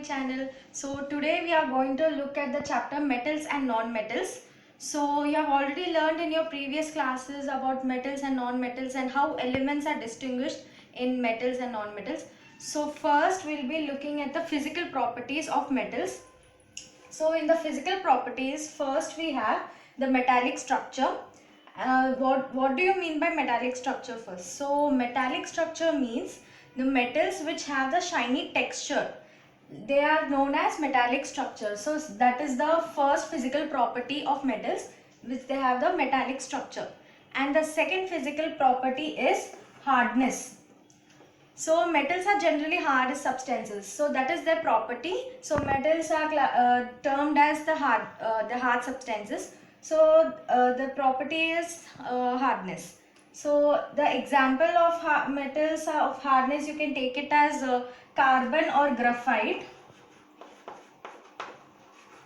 channel. So today we are going to look at the chapter metals and non-metals. So you have already learned in your previous classes about metals and non-metals and how elements are distinguished in metals and non-metals. So first we'll be looking at the physical properties of metals. So in the physical properties, first we have the metallic structure. What do you mean by metallic structure first? So metallic structure means the metals which have the shiny texture. They are known as metallic structure. So that is the first physical property of metals, which they have the metallic structure. And the second physical property is hardness. So metals are generally hard substances. So that is their property. So metals are termed as the hard substances. So the property is hardness. So the example of metals of hardness, you can take it as carbon or graphite.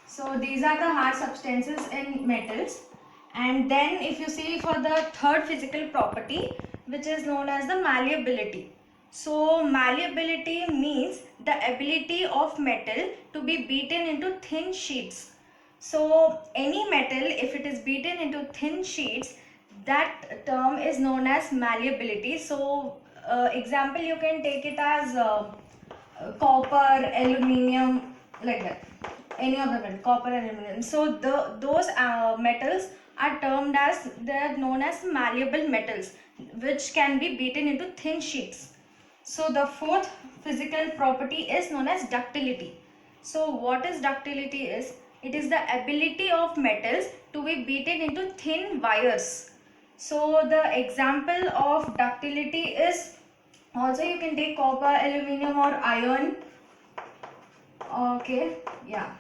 So these are the hard substances in metals. And then if you see for the third physical property, which is known as the malleability. So malleability means the ability of metal to be beaten into thin sheets. So any metal, if it is beaten into thin sheets, that term is known as malleability. So example, you can take it as copper, aluminium, like that. Any of the metal, copper and aluminum. So those metals are termed as, they are known as malleable metals, which can be beaten into thin sheets. So the fourth physical property is known as ductility. So what is ductility is? It is the ability of metals to be beaten into thin wires. So the example of ductility is, also you can take copper, aluminium or iron. Okay, yeah.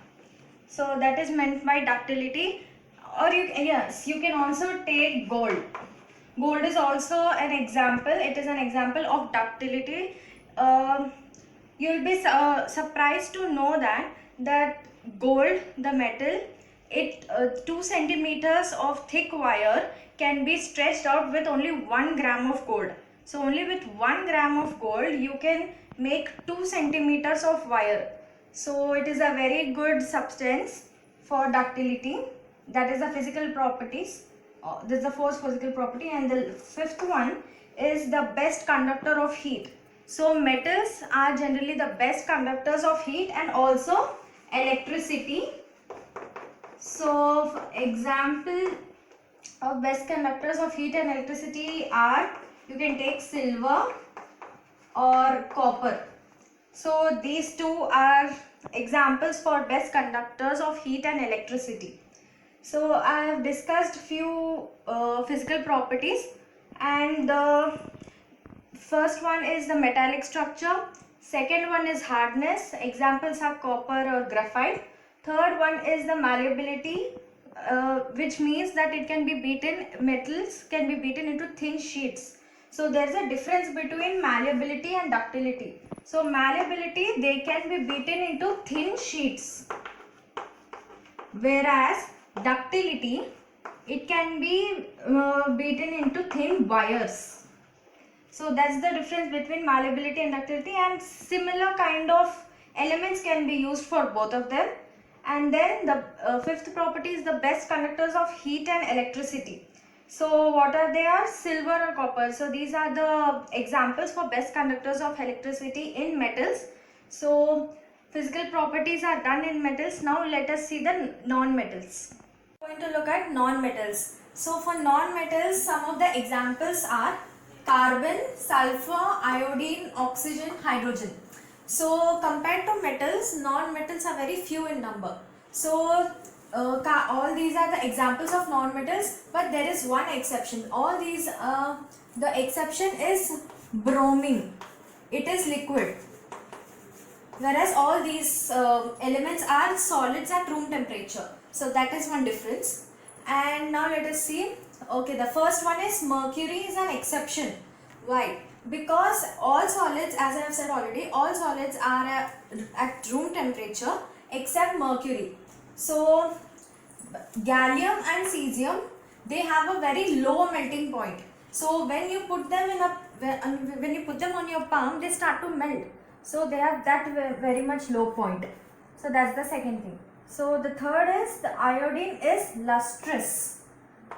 So that is meant by ductility. Or you can also take gold. Gold is also an example. It is an example of ductility. You'll be surprised to know that gold, the metal, 2 centimeters of thick wire can be stretched out with only 1 gram of gold. So only with 1 gram of gold you can make 2 centimeters of wire. So it is a very good substance for ductility. That is the physical properties. This is the fourth physical property, and the fifth one is the best conductor of heat. So metals are generally the best conductors of heat and also electricity. So for example of best conductors of heat and electricity are, you can take silver or copper. So these two are examples for best conductors of heat and electricity. So I have discussed few physical properties, and the first one is the metallic structure, second one is hardness, examples are copper or graphite, third one is the malleability, which means that it can be beaten, metals can be beaten into thin sheets. So there is a difference between malleability and ductility. So malleability, they can be beaten into thin sheets, whereas ductility, it can be beaten into thin wires. So that's the difference between malleability and ductility, and similar kind of elements can be used for both of them. And then the fifth property is the best conductors of heat and electricity. So what are they? Are silver or copper. So these are the examples for best conductors of electricity in metals. So physical properties are done in metals. Now let us see the non-metals. We are going to look at non-metals. So for non-metals, some of the examples are carbon, sulfur, iodine, oxygen, hydrogen. So compared to metals, non-metals are very few in number. So all these are the examples of non-metals, but there is one exception. All these, the exception is bromine. It is liquid, whereas all these elements are solids at room temperature. So that is one difference. And now let us see. Okay, the first one is mercury is an exception. Why? Because all solids, as I have said already, all solids are at room temperature except mercury. So gallium and cesium, they have a very low melting point. So when you put them in a when you put them on your palm, they start to melt. So they have that very much low point. So that's the second thing. So the third is the iodine is lustrous.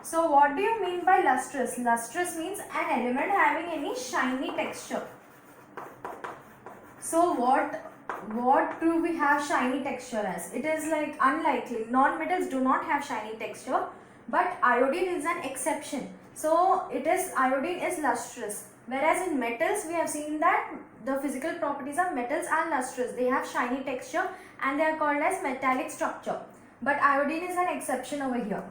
So what do you mean by lustrous? Lustrous means an element having any shiny texture. So what do we have shiny texture as? It is like unlikely. Non-metals do not have shiny texture, but iodine is an exception. So iodine is lustrous. Whereas in metals we have seen that the physical properties of metals are lustrous. They have shiny texture and they are called as metallic structure. But iodine is an exception over here.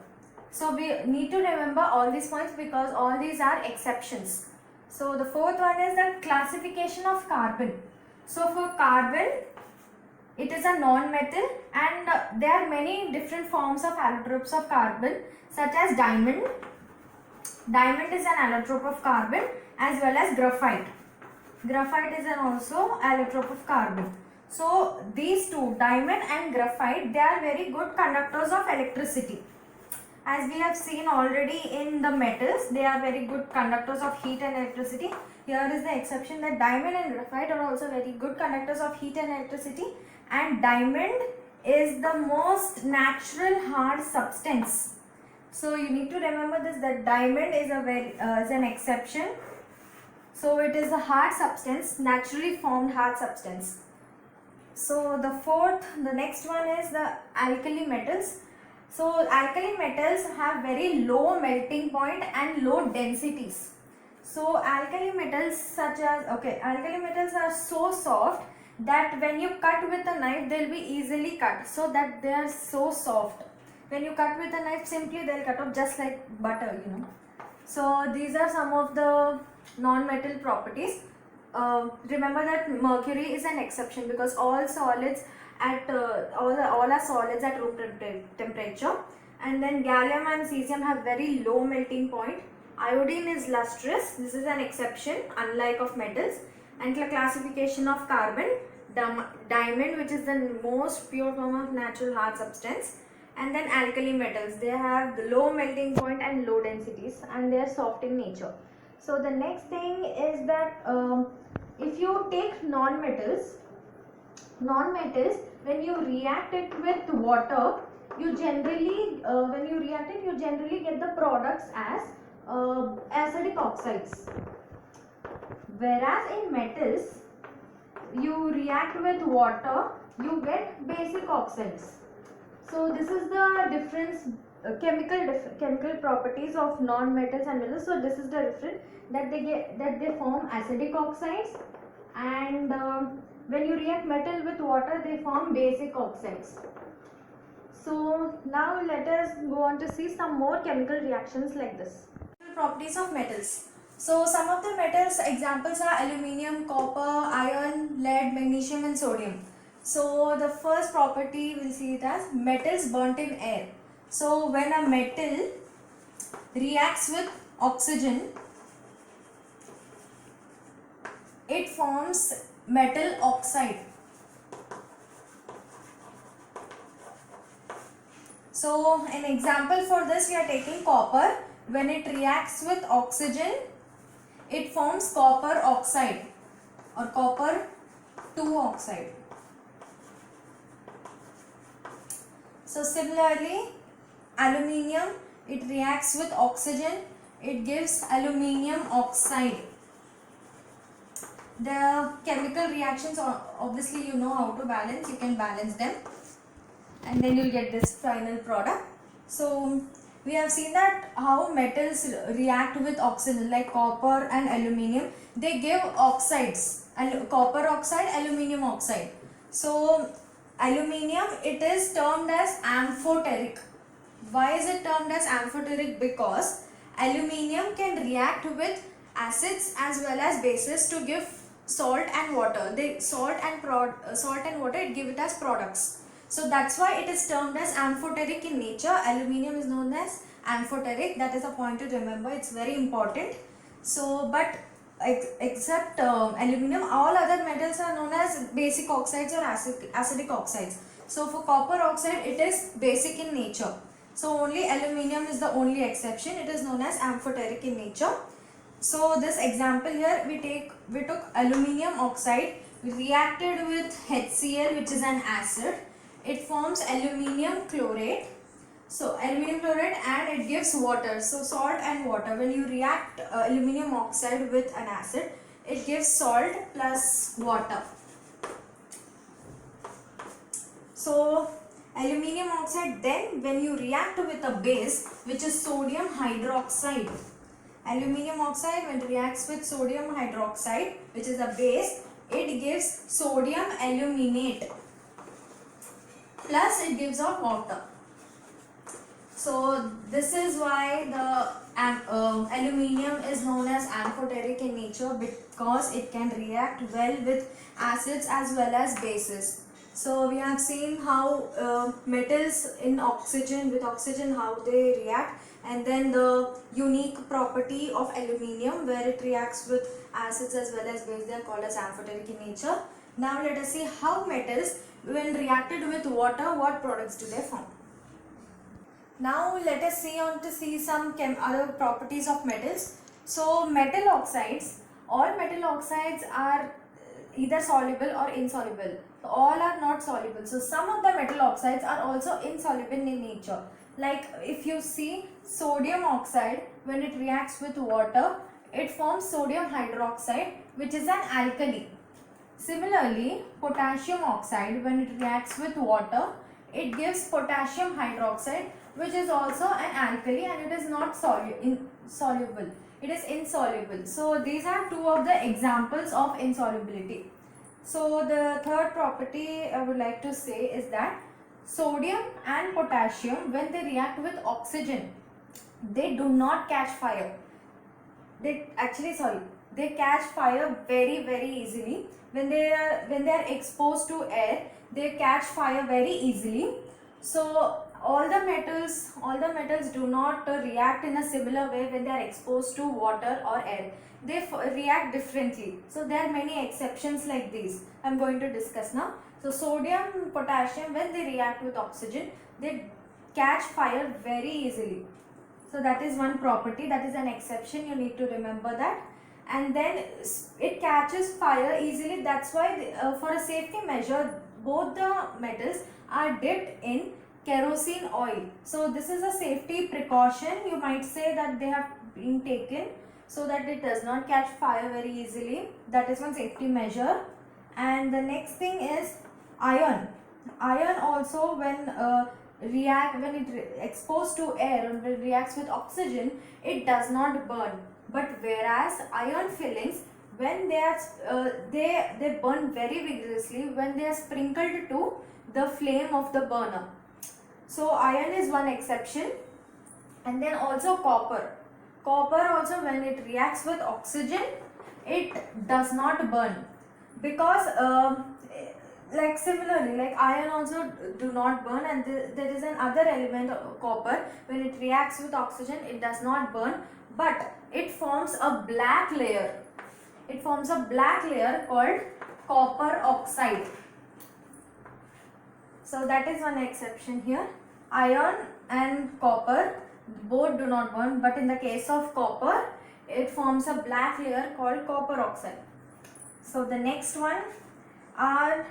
So we need to remember all these points because all these are exceptions. So the fourth one is the classification of carbon. So for carbon, it is a non-metal and there are many different forms of allotropes of carbon such as diamond. Diamond is an allotrope of carbon as well as graphite. Graphite is an also allotrope of carbon. So these two, diamond and graphite, they are very good conductors of electricity. As we have seen already in the metals, they are very good conductors of heat and electricity. Here is the exception that diamond and graphite are also very good conductors of heat and electricity. And diamond is the most natural hard substance. So you need to remember this, that diamond is an exception. So it is a hard substance, naturally formed hard substance. So the next one is the alkali metals. So alkali metals have very low melting point and low densities. So alkali metals alkali metals are so soft that when you cut with a knife they'll be easily cut, so that they are so soft. When you cut with a knife, simply they'll cut off just like butter, So these are some of the non-metal properties. Remember that mercury is an exception because all solids all are solids at room temperature. And then gallium and cesium have very low melting point. Iodine is lustrous. This is an exception, unlike of metals. And the classification of carbon, diamond, which is the most pure form of natural hard substance. And then alkali metals, they have the low melting point and low densities and they are soft in nature. So the next thing is that if you take non-metals, when you react it with water, you generally get the products as acidic oxides. Whereas in metals, you react with water, you get basic oxides. So this is the difference, chemical properties of non-metals and metals. So this is the difference, that they form acidic oxides, and when you react metal with water, they form basic oxides. So now let us go on to see some more chemical reactions like this. Properties of metals. So some of the metals examples are aluminium, copper, iron, lead, magnesium and sodium. So the first property we'll see it as metals burnt in air. So when a metal reacts with oxygen, it forms metal oxide. So an example for this, we are taking copper. When it reacts with oxygen, it forms copper oxide or copper 2 oxide. So similarly, aluminium, it reacts with oxygen, it gives aluminium oxide. The chemical reactions, obviously you know how to balance, you can balance them and then you'll get this final product. So we have seen that how metals react with oxygen, like copper and aluminium, they give oxides, copper oxide, aluminium oxide. So aluminium, it is termed as amphoteric. Why is it termed as amphoteric? Because aluminium can react with acids as well as bases to give salt and water. Salt and water, it give it as products. So that's why it is termed as amphoteric in nature. Aluminium is known as amphoteric. That is a point to remember. It's very important. So, but except aluminium, all other metals are known as basic oxides or acidic oxides. So for copper oxide, it is basic in nature. So only aluminium is the only exception. It is known as amphoteric in nature. So this example here, we took aluminium oxide. reacted with HCl, which is an acid, it forms aluminium chlorate. So aluminium chloride, and it gives water. So salt and water. When you react aluminium oxide with an acid, it gives salt plus water. So aluminium oxide, then when you react with a base, which is sodium hydroxide. Aluminium oxide, when it reacts with sodium hydroxide, which is a base, it gives sodium aluminate plus it gives out water. So this is why the aluminium is known as amphoteric in nature, because it can react well with acids as well as bases. So we have seen how metals in oxygen, with oxygen, how they react, and then the unique property of aluminium where it reacts with acids as well as base, they are called as amphoteric in nature. Now let us see how metals, when reacted with water, what products do they form. Now let us see some other properties of metals. So metal oxides, all metal oxides are either soluble or insoluble. So all are not soluble. So some of the metal oxides are also insoluble in nature. Like if you see sodium oxide, when it reacts with water, it forms sodium hydroxide, which is an alkali. Similarly, potassium oxide, when it reacts with water, it gives potassium hydroxide, which is also an alkali, and it is not soluble. It is insoluble. So these are two of the examples of insolubility. So the third property I would like to say is that sodium and potassium, when they react with oxygen, they do not catch fire. They catch fire very easily. When they are exposed to air, they catch fire very easily. So all the metals do not react in a similar way when they are exposed to water or air. They react differently. So there are many exceptions like these I am going to discuss now. So sodium, potassium, when they react with oxygen, they catch fire very easily. So that is one property, that is an exception, you need to remember that. And then it catches fire easily, that's why for a safety measure, both the metals are dipped in kerosene oil. So this is a safety precaution, you might say, that they have been taken so that it does not catch fire very easily. That is one safety measure. And the next thing is iron. Iron also, when exposed to air, when it reacts with oxygen, it does not burn. But whereas iron fillings, when they are they burn very vigorously when they are sprinkled to the flame of the burner. So iron is one exception. And then also copper. Copper also, when it reacts with oxygen, it does not burn, because like similarly, like iron also do not burn, and there is another element of copper, when it reacts with oxygen, it does not burn, but it forms a black layer. It forms a black layer called copper oxide. So that is one exception here. Iron and copper both do not burn, but in the case of copper, it forms a black layer called copper oxide. So the next one are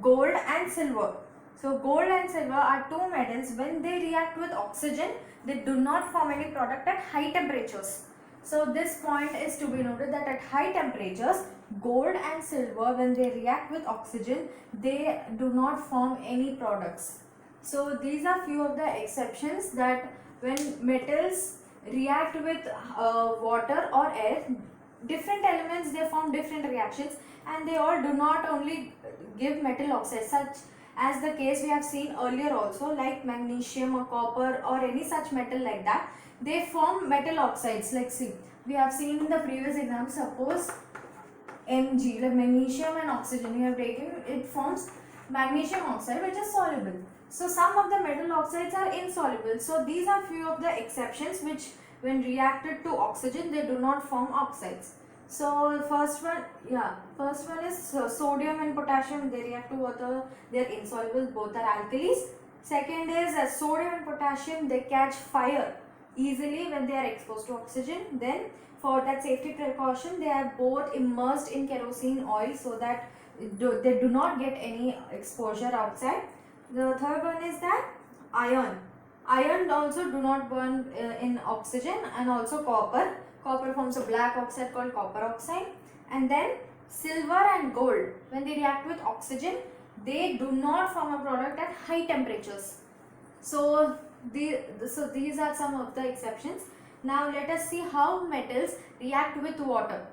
gold and silver. So gold and silver are two metals. When they react with oxygen, they do not form any product at high temperatures. So this point is to be noted, that at high temperatures, gold and silver, when they react with oxygen, they do not form any products. So these are few of the exceptions, that when metals react with water or air, different elements, they form different reactions, and they all do not only give metal oxides, such as the case we have seen earlier also, like magnesium or copper or any such metal like that. They form metal oxides. Like see, we have seen in the previous exam, suppose Mg, like magnesium and oxygen you have taken, it forms magnesium oxide, which is soluble. So some of the metal oxides are insoluble. So these are few of the exceptions which, when reacted to oxygen, they do not form oxides. So first one is sodium and potassium, they react to water, they are insoluble, both are alkalis. Second is sodium and potassium, they catch fire easily when they are exposed to oxygen. Then for that safety precaution, they are both immersed in kerosene oil, so that they do not get any exposure outside. The third one is that iron. Iron also do not burn in oxygen, and also copper. Copper forms a black oxide called copper oxide. And then silver and gold, when they react with oxygen, they do not form a product at high temperatures. So these are some of the exceptions. Now let us see how metals react with water.